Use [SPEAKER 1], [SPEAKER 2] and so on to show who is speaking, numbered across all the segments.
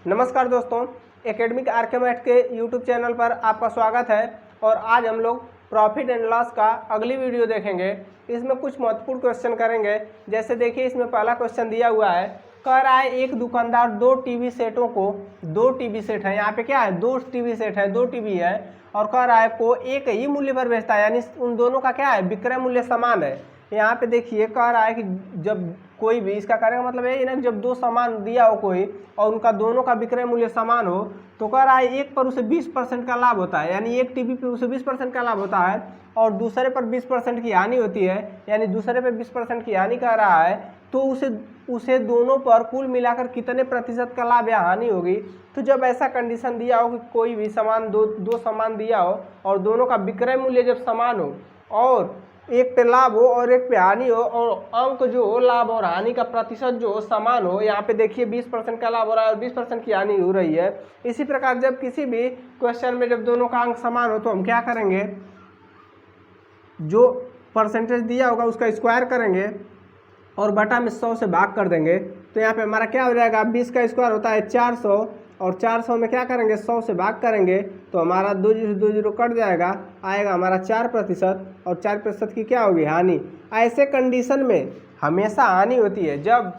[SPEAKER 1] नमस्कार दोस्तों, एकेडमिक आर्किमेट के यूट्यूब चैनल पर आपका स्वागत है। और आज हम लोग प्रॉफिट एंड लॉस का अगली वीडियो देखेंगे। इसमें कुछ महत्वपूर्ण क्वेश्चन करेंगे। जैसे देखिए, इसमें पहला क्वेश्चन दिया हुआ है, कह रहा है एक दुकानदार दो टीवी सेटों को, दो टीवी सेट है, यहाँ पे क्या है, दो टीवी सेट है, दो टीवी है, और कह रहा है को एक ही मूल्य पर बेचता है, यानी उन दोनों का क्या है, विक्रय मूल्य समान है। यहाँ पे देखिए कह रहा है कि जब कोई भी, इसका कहने का मतलब है ना, जब दो सामान दिया हो कोई और उनका दोनों का विक्रय मूल्य समान हो, तो कह रहा है एक पर उसे 20% का लाभ होता है, यानी एक टीवी पे उसे 20% का लाभ होता है और दूसरे पर 20% की हानि होती है, यानी दूसरे पर 20% की हानि कह रहा है, तो उसे दोनों पर कुल मिलाकर कितने प्रतिशत का लाभ या हानि होगी। तो जब ऐसा कंडीशन दिया हो कि कोई भी सामान दो सामान दिया हो और दोनों का विक्रय मूल्य जब समान हो और एक पे लाभ हो और एक पे हानि हो और अंक जो हो लाभ और हानि का प्रतिशत जो हो समान हो, यहाँ पे देखिए 20% का लाभ हो रहा है और 20% की हानि हो रही है। इसी प्रकार जब किसी भी क्वेश्चन में जब दोनों का अंक समान हो तो हम क्या करेंगे, जो परसेंटेज दिया होगा उसका स्क्वायर करेंगे और बटा में 100 से भाग कर देंगे। तो यहाँ पे हमारा क्या हो जाएगा, 20 का स्क्वायर होता है 400 और 400 में क्या करेंगे, 100 से भाग करेंगे तो हमारा 2 जीरो कट जाएगा, आएगा हमारा 4% और 4% की क्या होगी, हानि। ऐसे कंडीशन में हमेशा हानि होती है जब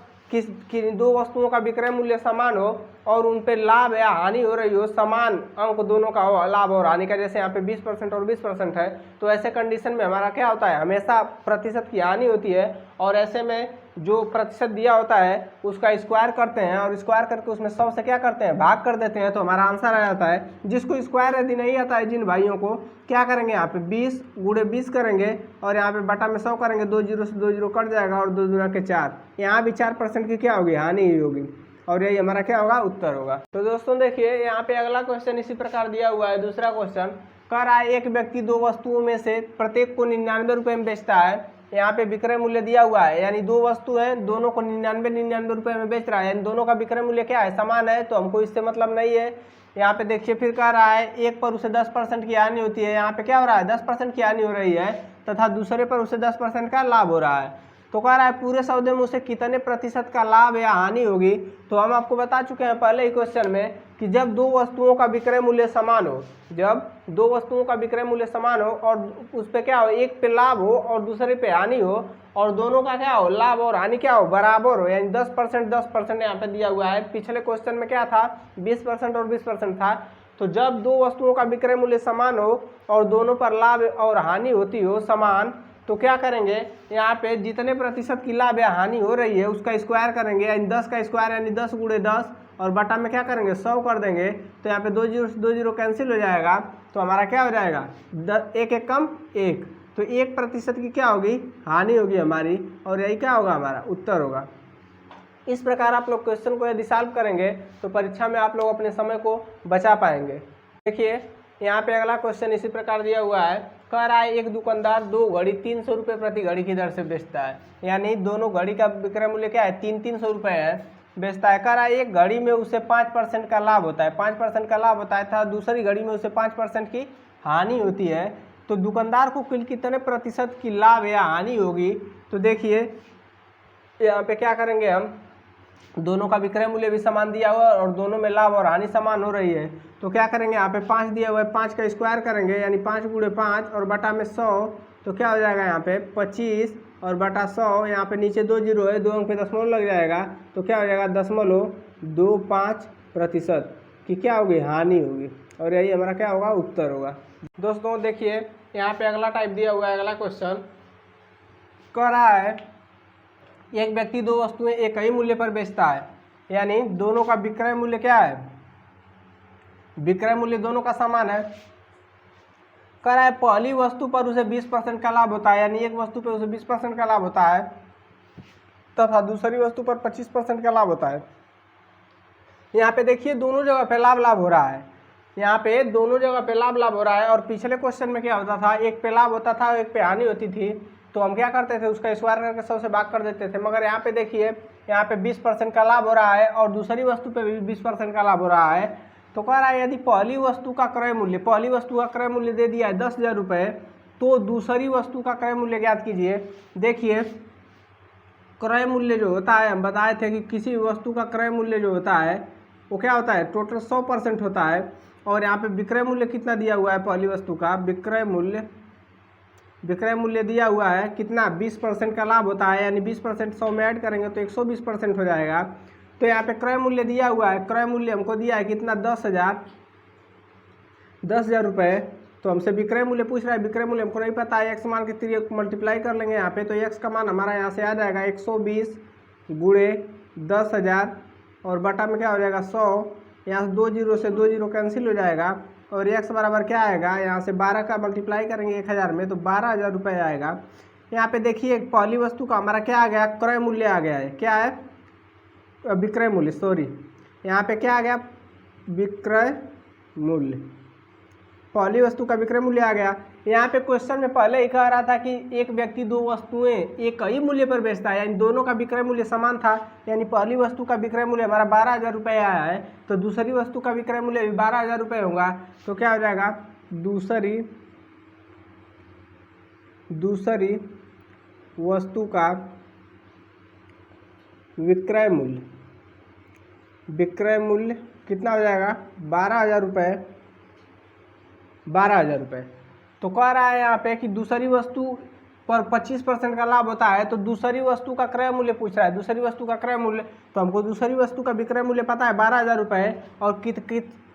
[SPEAKER 1] दो वस्तुओं का विक्रय मूल्य समान हो और उन पे लाभ या हानि हो रही हो, समान अंक दोनों का हो, लाभ और हानि का। जैसे यहाँ पे 20% और 20% है, तो ऐसे कंडीशन में हमारा क्या होता है, हमेशा प्रतिशत की हानि होती है। और ऐसे में जो प्रतिशत दिया होता है उसका स्क्वायर करते हैं और स्क्वायर करके उसमें 100 से क्या करते हैं, भाग कर देते हैं, तो हमारा आंसर आ जाता है। जिसको स्क्वायर यदि नहीं आता है, जिन भाइयों को, क्या करेंगे, यहाँ पे 20 गुणे 20 करेंगे और यहाँ पे बटा में 100 करेंगे, 2 जीरो से 2 जीरो कट जाएगा और 2 दूना के 4, यहाँ भी 4% की क्या होगी, हानि ही होगी और यही हमारा क्या होगा, उत्तर होगा। तो दोस्तों देखिए, यहाँ पे अगला क्वेश्चन इसी प्रकार दिया हुआ है। दूसरा क्वेश्चन कह रहा है एक व्यक्ति दो वस्तुओं में से प्रत्येक को 99 रुपये में बेचता है। यहाँ पे विक्रय मूल्य दिया हुआ है, यानी दो वस्तु हैं, दोनों को 99 रुपये में बेच रहा है, यानी दोनों का विक्रय मूल्य क्या है, समान है, तो हमको इससे मतलब नहीं है। यहाँ पे देखिए फिर कह रहा है एक पर उसे 10% की हानि होती है, यहाँ पे क्या हो रहा है, 10% की हानि हो रही है, तथा दूसरे पर उसे 10% का लाभ हो रहा है। तो कह रहा है पूरे सौदे में उसे कितने प्रतिशत का लाभ या हानि होगी। तो हम आपको बता चुके हैं पहले ही क्वेश्चन में कि जब दो वस्तुओं का विक्रय मूल्य समान हो, जब दो वस्तुओं का विक्रय मूल्य समान हो और उस पे क्या हो, एक पे लाभ हो और दूसरे पे हानि हो और दोनों का क्या हो, लाभ और हानि क्या हो, बराबर हो, यानी 10% यहाँ पे दिया हुआ है। पिछले क्वेश्चन में क्या था, 20% और 20% था। तो जब दो वस्तुओं का विक्रय मूल्य समान हो और दोनों पर लाभ और हानि होती हो समान, तो क्या करेंगे, यहाँ पे जितने प्रतिशत की लाभ या हानि हो रही है उसका स्क्वायर करेंगे, यानी 10 का स्क्वायर यानी 10 गुणे 10 और बटा में क्या करेंगे, 100 कर देंगे। तो यहाँ पे 2 जीरो से 2 जीरो कैंसिल हो जाएगा, तो हमारा क्या हो जाएगा, एक एक कम एक, तो 1% की क्या होगी, हानि होगी हमारी, और यही क्या होगा, हमारा उत्तर होगा। इस प्रकार आप लोग क्वेश्चन को यदि सॉल्व करेंगे तो परीक्षा में आप लोग अपने समय को बचा पाएंगे। देखिए यहाँ पे अगला क्वेश्चन इसी प्रकार दिया हुआ है, कह रहा है एक दुकानदार दो घड़ी 300 रुपये प्रति घड़ी की दर से बेचता है, यानी दोनों घड़ी का विक्रय मूल्य क्या है, 300 रुपये है, बेचता है। कह रहा है एक घड़ी में उसे 5% का लाभ होता है, 5% का लाभ होता है था, दूसरी घड़ी में उसे 5% की हानि होती है। तो दुकानदार को कुल कितने प्रतिशत की लाभ या हानि होगी। तो देखिए यहाँ पे क्या करेंगे, हम दोनों का विक्रय मूल्य भी समान दिया हुआ है और दोनों में लाभ और हानि समान हो रही है, तो क्या करेंगे, यहाँ पे 5 दिया हुआ है, 5 का स्क्वायर करेंगे, यानी 5 गुणे 5 और बटा में 100, तो क्या हो जाएगा, यहाँ पे 25 और बटा 100, यहाँ पे नीचे 2 जीरो है, 2 अंक पे दशमलव लग जाएगा, तो क्या हो जाएगा, 0.25% की क्या होगी, हानि होगी, और यही हमारा क्या होगा, उत्तर होगा। दोस्तों देखिए यहाँ पे अगला टाइप दिया हुआ है, अगला क्वेश्चन कह रहा है एक व्यक्ति दो वस्तुएं एक ही मूल्य पर बेचता है, यानी दोनों का विक्रय मूल्य क्या है, विक्रय मूल्य दोनों का समान है। कह रहा है पहली वस्तु पर उसे 20% का लाभ होता है, यानी एक वस्तु पर उसे 20% का लाभ होता है तथा दूसरी वस्तु पर 25% का लाभ होता है। यहाँ पे देखिए दोनों जगह पे लाभ हो रहा है, यहाँ पे दोनों जगह पे लाभ हो रहा है। और पिछले क्वेश्चन में क्या होता था, एक पे लाभ होता था एक पे हानि होती थी, तो हम क्या करते थे, उसका स्क्वायर करके 100 से भाग कर देते थे। मगर यहाँ पे देखिए, यहाँ पे 20% का लाभ हो रहा है और दूसरी वस्तु पे भी 20% का लाभ हो रहा है। तो कह रहा है यदि पहली वस्तु का क्रय मूल्य दे दिया है 10,000 रुपये, तो दूसरी वस्तु का क्रय मूल्य ज्ञात कीजिए। देखिए क्रय मूल्य जो होता है, हम बताए थे कि किसी वस्तु का क्रय मूल्य जो होता है वो क्या होता है, टोटल 100% होता है। और यहाँ पे विक्रय मूल्य कितना दिया हुआ है पहली वस्तु का, विक्रय मूल्य दिया हुआ है कितना, 20% का लाभ होता है, यानी 20% 100 में ऐड करेंगे तो 120% हो जाएगा। तो यहाँ पे क्रय मूल्य दिया हुआ है, क्रय मूल्य हमको दिया है कितना, 10,000 रुपये। तो हमसे विक्रय मूल्य पूछ रहा है, विक्रय मूल्य हमको नहीं पता है, एक्स मान के 3 मल्टीप्लाई कर लेंगे यहाँ पे, तो एक्स का मान हमारा यहाँ से आ जाएगा 120 गुणे 10,000 और बटा में क्या हो जाएगा 100, यहाँ से 2 जीरो से 2 जीरो कैंसिल हो जाएगा और एक्स बराबर क्या आएगा, यहाँ से 12 का मल्टीप्लाई करेंगे 1000 में तो 12,000 रुपये आएगा। यहाँ पे देखिए पहली वस्तु का हमारा क्या आ गया, क्रय मूल्य आ गया है, क्या है, विक्रय मूल्य, सॉरी यहाँ पे क्या आ गया, विक्रय मूल्य, पहली वस्तु का विक्रय मूल्य आ गया। यहाँ पे क्वेश्चन में पहले ही कह रहा था कि एक व्यक्ति दो वस्तुएं एक ही मूल्य पर बेचता है, यानी दोनों का विक्रय मूल्य समान था, यानी पहली वस्तु का विक्रय मूल्य हमारा 12,000 रुपये आया है, तो दूसरी वस्तु का विक्रय मूल्य भी 12,000 रुपये होगा। तो क्या हो जाएगा, दूसरी वस्तु का विक्रय मूल्य कितना हो जाएगा, 12,000 रुपये, 12,000 रुपये। तो कह रहा है यहाँ पे कि दूसरी वस्तु पर 25% का लाभ होता है, तो दूसरी वस्तु का क्रय मूल्य पूछ रहा है, दूसरी वस्तु का क्रय मूल्य, तो हमको दूसरी वस्तु का विक्रय मूल्य पता है 12,000 रुपये और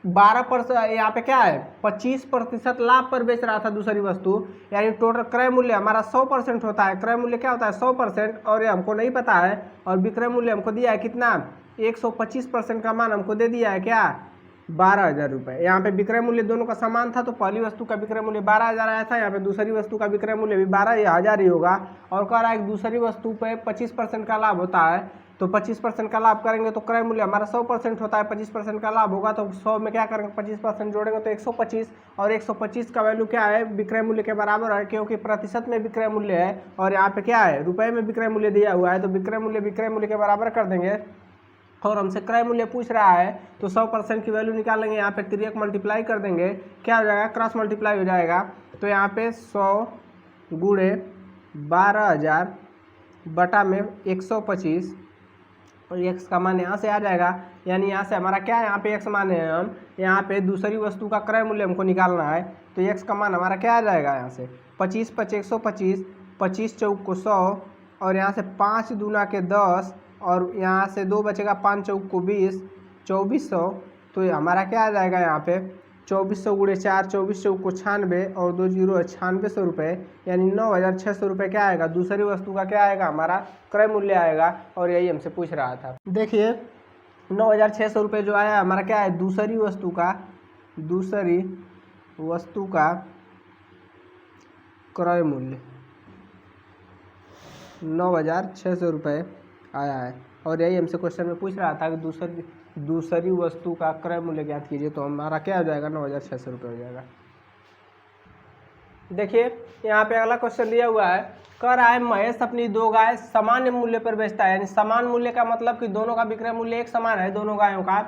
[SPEAKER 1] 12%, यहाँ पे क्या है 25% लाभ पर बेच रहा था दूसरी वस्तु, यानी टोटल क्रय मूल्य हमारा 100% होता है, क्रय मूल्य क्या होता है 100%, और ये हमको नहीं पता है, और विक्रय मूल्य हमको दिया है कितना, 125% का मान हमको दे दिया है क्या, 12,000 रुपये। यहाँ पे विक्रय मूल्य दोनों का समान था, तो पहली वस्तु का विक्रय मूल्य 12,000 आया था, यहाँ पे दूसरी वस्तु का विक्रय मूल्य भी 12,000 ही होगा। और कह रहा है कि दूसरी वस्तु पे 25% का लाभ होता है, तो 25% का लाभ करेंगे तो क्रय मूल्य हमारा 100% होता है, 25% का लाभ होगा तो 100 में क्या करेंगे 25% जोड़ेंगे तो 125, और 125 का वैल्यू क्या है, विक्रय मूल्य के बराबर है, क्योंकि प्रतिशत में विक्रय मूल्य है और यहाँ पे क्या है, रुपये में विक्रय मूल्य दिया हुआ है, तो विक्रय मूल्य के बराबर कर देंगे। और हमसे क्रय मूल्य पूछ रहा है तो 100% की वैल्यू निकालेंगे, यहाँ पे 3 मल्टीप्लाई कर देंगे, क्या हो जाएगा, क्रॉस मल्टीप्लाई हो जाएगा। तो यहाँ पे 100 गुणे 12,000 बटा में 125 और एक्स का मान यहाँ से आ जाएगा, यानी यहाँ से हमारा क्या है, यहाँ पे एक्स मान है, हम यहाँ पे दूसरी वस्तु का क्रय मूल्य हमको निकालना है, तो एक्स का मान हमारा क्या आ जाएगा, यहाँ से 25 × 125, 25 चौक को 100 और यहाँ से 5 दूना के 10 और यहाँ से 2 बचेगा, 5 चौक को 20, 2400। तो हमारा क्या आ जाएगा यहाँ पे 2400 गुणे 4, 24 चौक को 96 और 2 जीरो 9600 रुपये, यानी 9,600 रुपये क्या आएगा, दूसरी वस्तु का क्या आएगा, हमारा क्रय मूल्य आएगा। और यही हमसे पूछ रहा था। देखिए 9,600 रुपये जो आया हमारा क्या है, दूसरी वस्तु का क्रय मूल्य 9,600 रुपये आया है। और यही हमसे क्वेश्चन में पूछ रहा था कि दूसरी वस्तु का क्रय मूल्य ज्ञात कीजिए, तो हमारा क्या हो जाएगा, 9,600 रुपये हो जाएगा। देखिए यहाँ पे अगला क्वेश्चन दिया हुआ है, कह रहा है महेश अपनी 2 गाय समान मूल्य पर बेचता है, यानी समान मूल्य का मतलब कि दोनों का विक्रय मूल्य एक समान है दोनों गायों का।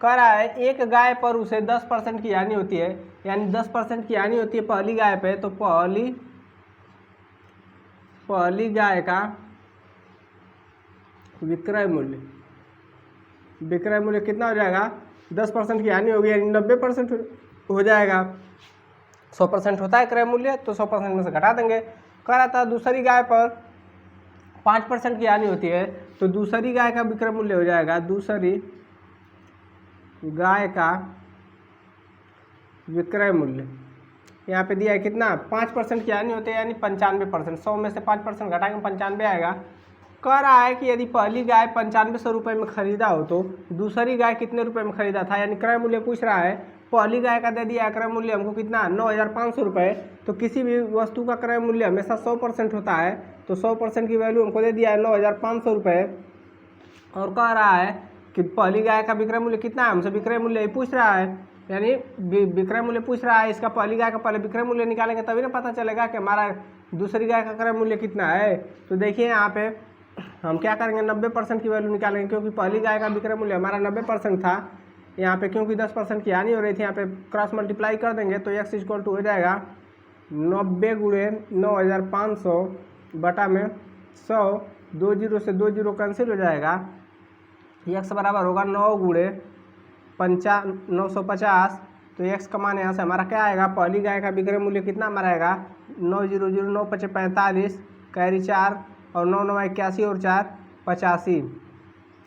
[SPEAKER 1] कह रहा है एक गाय पर उसे 10% की हानि होती है, यानी 10% की हानि होती है पहली गाय पे, तो पहली गाय का विक्रय मूल्य कितना हो जाएगा, 10% की हानि होगी, यानी 90% हो जाएगा। 100% होता है क्रय मूल्य, तो 100% में से घटा देंगे। कह रहा था दूसरी गाय पर 5% की हानि होती है, तो दूसरी गाय का विक्रय मूल्य हो जाएगा, दूसरी गाय का विक्रय मूल्य यहाँ पे दिया है कितना, 5% की हानि होती है, यानी 95%। 100 में से 5% घटाएंगे 95 आएगा। कह रहा है कि यदि पहली गाय 9500 रुपये में खरीदा हो तो दूसरी गाय कितने रुपए में खरीदा था, यानी क्रय मूल्य पूछ रहा है। पहली गाय का दे दिया क्रय मूल्य हमको कितना, 9,500 रुपये। तो किसी भी वस्तु का क्रय मूल्य हमेशा 100% होता है, तो 100% की वैल्यू हमको दे दिया है 9,500 रुपये। और कह रहा है कि पहली गाय का विक्रय मूल्य कितना है, हमसे विक्रय मूल्य ही पूछ रहा है, यानी विक्रय मूल्य पूछ रहा है। इसका पहली गाय का पहले विक्रय मूल्य निकालेंगे तभी ना पता चलेगा कि हमारा दूसरी गाय का क्रय मूल्य कितना है। तो देखिए यहाँ पे हम क्या करेंगे, 90% की वैल्यू निकालेंगे, क्योंकि पहली गाय का विक्रय मूल्य हमारा 90% था। यहाँ पे क्योंकि 10% की हानि हो रही थी, यहाँ पे क्रॉस मल्टीप्लाई कर देंगे तो x इक्वल टू हो जाएगा 90 गुणे 9,500 बटा में 100, 2 जीरो से 2 जीरो कैंसिल हो जाएगा, x बराबर होगा 9 गुणे 950, तो x का मान यहाँ से हमारा क्या आएगा, पहली गाय का विक्रय मूल्य कितना हमारा आएगा 900, 9 × 5 = 45, कैरी 4 और 9 × 9 = 81 और 4 = 85,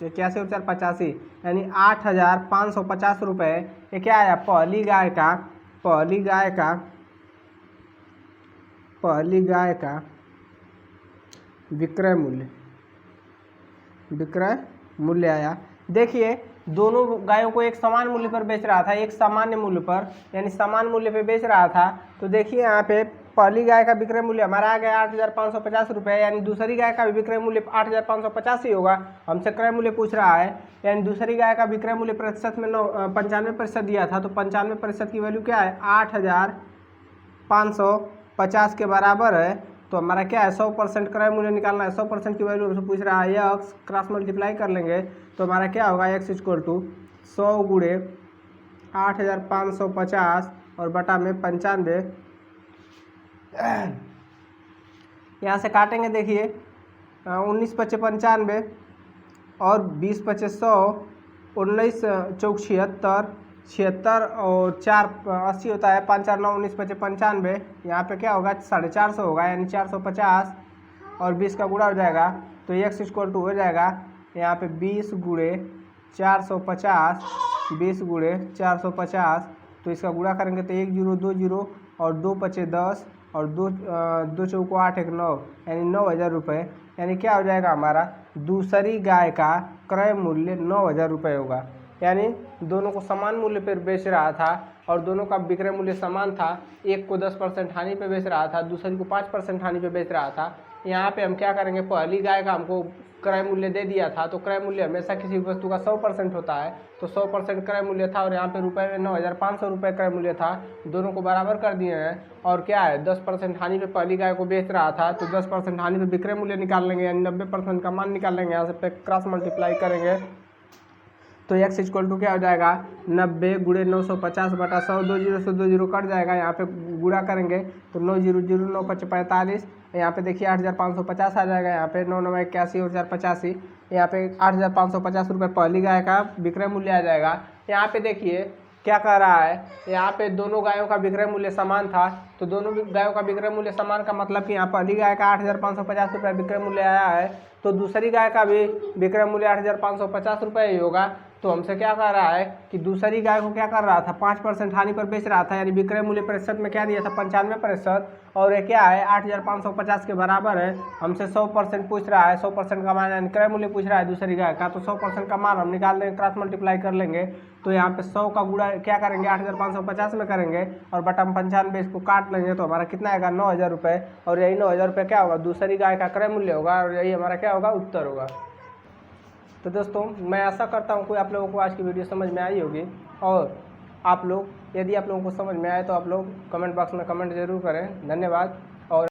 [SPEAKER 1] 81 और 4 = 85, यानी 8,550 रुपये ये क्या आया पहली गाय का विक्रय मूल्य आया। देखिए दोनों गायों को एक समान मूल्य पर बेच रहा था, एक सामान्य मूल्य पर यानी समान मूल्य पे बेच रहा था। तो देखिए यहाँ पे पहली गाय का विक्रय मूल्य हमारा आ गया 8,550 रुपये, यानी दूसरी गाय का विक्रय मूल्य 8,550 ही होगा। हमसे क्रय मूल्य पूछ रहा है, यानी दूसरी गाय का विक्रय मूल्य प्रतिशत में 95% दिया था, तो 95% की वैल्यू क्या है 8,550 के बराबर है। तो हमारा क्या है 100% क्रय मूल्य निकालना है, 100% की वैल्यू हमसे पूछ रहा है, x क्रॉस मल्टीप्लाई कर लेंगे तो हमारा क्या होगा x = 100 × 8,550 और बटा में 95। यहाँ से काटेंगे, देखिए 19 × 5 = 95 और 20 × 5 = 100, 19 चौक 76, 76 और 4 80 होता है, 5 4 9 19 × 5 = 95। यहाँ पे क्या होगा 450 होगा, यानी 450 और 20 का गुणा हो जाएगा तो x = हो जाएगा यहाँ पे 20 × 450, 20 × 450, तो इसका गुणा करेंगे तो 1 0 2 0 और 2 × 5 = 10 और 2 चौक 8 1 9, यानी 9,000 रुपये। यानी क्या हो जाएगा हमारा दूसरी गाय का क्रय मूल्य 9,000 रुपये होगा। यानी दोनों को समान मूल्य पर बेच रहा था और दोनों का विक्रय मूल्य समान था। एक को 10% हानि पे बेच रहा था, दूसरी को 5% हानि पे बेच रहा था। यहाँ पे हम क्या करेंगे, पहली गाय का हमको क्रय मूल्य दे दिया था, तो क्रय मूल्य हमेशा किसी वस्तु का 100% होता है, तो 100% क्रय मूल्य था और यहाँ पे रुपये में 9,500 रुपये क्रय मूल्य था। दोनों को बराबर कर दिए हैं और क्या है 10% हानि पे पहली गाय को बेच रहा था, तो 10% हानि पे विक्रय मूल्य निकाल लेंगे, यानी 90% का मान निकाल लेंगे। यहाँ से क्रॉस मल्टीप्लाई करेंगे तो x = क्या हो जाएगा 90 × 950 बटा 100, 2 0 से 2 0 कट जाएगा। यहाँ पे गुणा करेंगे तो 9 0 0 9 × 5 = 45, यहाँ पे देखिए 8,550 आ जाएगा। यहाँ पे 9 9 = 81 और 4 = 85, यहाँ पे 8,550 रुपये पहली गाय का विक्रय मूल्य आ जाएगा। यहाँ पे देखिए क्या कह रहा है, यहाँ पे दोनों गायों का विक्रय मूल्य समान था, तो दोनों गायों का विक्रय मूल्य समान का मतलब कि यहाँ पहली गाय का 8,550 रुपये विक्रय मूल्य आया है, तो दूसरी गाय का भी विक्रय मूल्य 8,550 रुपये ही होगा। तो हमसे क्या कह रहा है कि दूसरी गाय को क्या कर रहा था 5% हानि पर बेच रहा था, यानी विक्रय मूल्य प्रतिशत में क्या दिया था 95%, और ये क्या है 8,550 के बराबर है। हमसे 100% पूछ रहा है, 100% का मान यानी क्रय मूल्य पूछ रहा है दूसरी गाय का, तो 100% का मान हम निकाल देंगे, क्रॉस मल्टीप्लाई कर लेंगे। तो यहाँ पे 100 का गुणा क्या करेंगे 8,550 में करेंगे और बटा 95 इसको काट लेंगे, तो हमारा कितना आएगा 9,000 रुपये, और यही 9,000 रुपये क्या होगा दूसरी गाय का क्रय मूल्य होगा, और यही हमारा क्या होगा उत्तर होगा। तो दोस्तों मैं आशा करता हूँ कि आप लोगों को आज की वीडियो समझ में आई होगी, और आप लोग यदि आप लोगों को समझ में आए तो आप लोग कमेंट बॉक्स में कमेंट जरूर करें। धन्यवाद। और